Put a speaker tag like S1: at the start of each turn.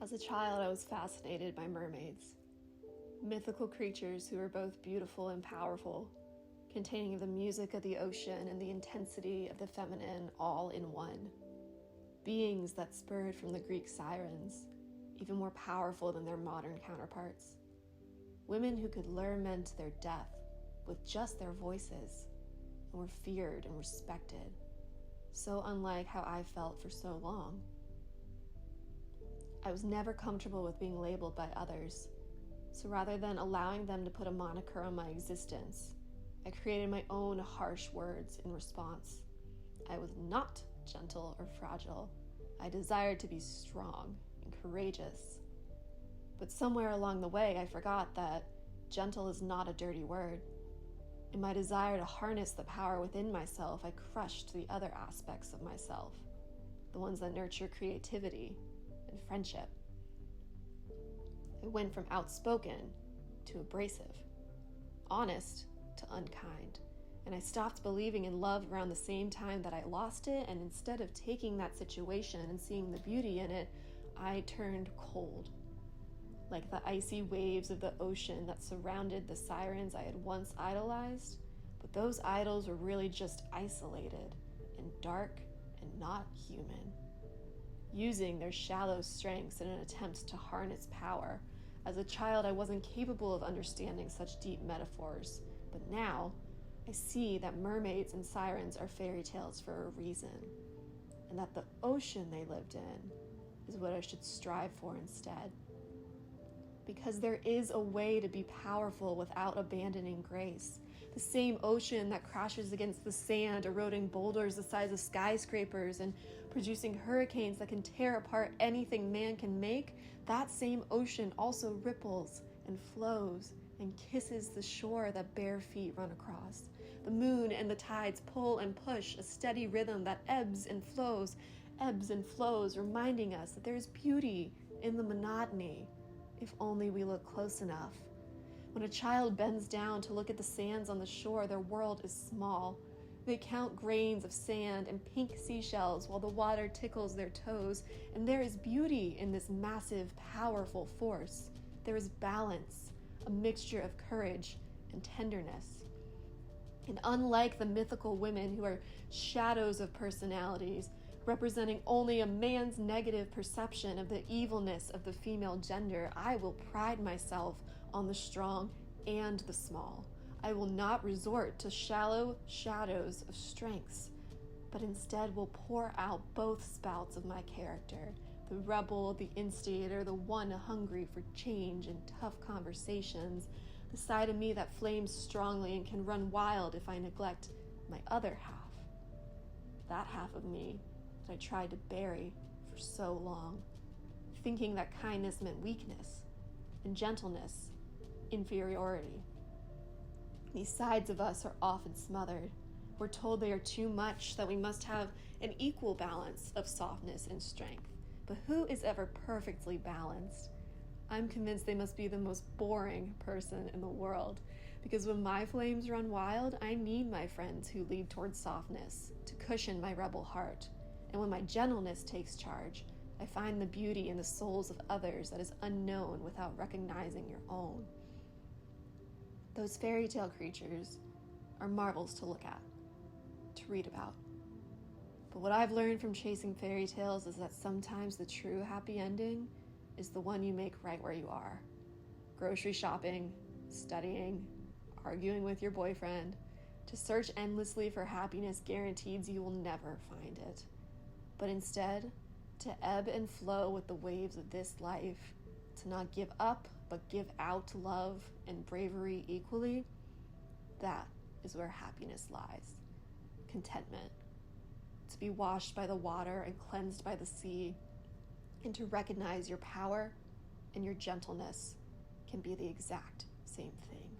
S1: As a child, I was fascinated by mermaids, mythical creatures who were both beautiful and powerful, containing the music of the ocean and the intensity of the feminine all in one. Beings that spurred from the Greek sirens, even more powerful than their modern counterparts. Women who could lure men to their death with just their voices and were feared and respected, so unlike how I felt for so long. I was never comfortable with being labeled by others, so rather than allowing them to put a moniker on my existence, I created my own harsh words in response. I was not gentle or fragile. I desired to be strong and courageous. But somewhere along the way, I forgot that gentle is not a dirty word. In my desire to harness the power within myself, I crushed the other aspects of myself, the ones that nurture creativity and friendship. I went from outspoken to abrasive, honest to unkind, and I stopped believing in love around the same time that I lost it, and instead of taking that situation and seeing the beauty in it, I turned cold, like the icy waves of the ocean that surrounded the sirens I had once idolized, but those idols were really just isolated and dark and not human, using their shallow strengths in an attempt to harness power. As a child, I wasn't capable of understanding such deep metaphors, but now I see that mermaids and sirens are fairy tales for a reason, and that the ocean they lived in is what I should strive for instead. Because there is a way to be powerful without abandoning grace. The same ocean that crashes against the sand, eroding boulders the size of skyscrapers and producing hurricanes that can tear apart anything man can make, that same ocean also ripples and flows and kisses the shore that bare feet run across. The moon and the tides pull and push a steady rhythm that ebbs and flows, reminding us that there is beauty in the monotony, if only we look close enough. When a child bends down to look at the sands on the shore, their world is small. They count grains of sand and pink seashells while the water tickles their toes, and there is beauty in this massive, powerful force. There is balance, a mixture of courage and tenderness. And unlike the mythical women who are shadows of personalities, representing only a man's negative perception of the evilness of the female gender, I will pride myself on the strong and the small. I will not resort to shallow shadows of strengths, but instead will pour out both spouts of my character, the rebel, the instigator, the one hungry for change and tough conversations, the side of me that flames strongly and can run wild if I neglect my other half, that half of me that I tried to bury for so long, thinking that kindness meant weakness and gentleness, inferiority. These sides of us are often smothered. We're told they are too much, that we must have an equal balance of softness and strength. But who is ever perfectly balanced? I'm convinced they must be the most boring person in the world, because when my flames run wild, I need my friends who lead towards softness to cushion my rebel heart. And when my gentleness takes charge, I find the beauty in the souls of others that is unknown without recognizing your own. Those fairy tale creatures are marvels to look at, to read about. But what I've learned from chasing fairy tales is that sometimes the true happy ending is the one you make right where you are. Grocery shopping, studying, arguing with your boyfriend. To search endlessly for happiness guarantees you will never find it. But instead, to ebb and flow with the waves of this life, to not give up, but give out love and bravery equally, that is where happiness lies. Contentment. To be washed by the water and cleansed by the sea, and to recognize your power and your gentleness can be the exact same thing.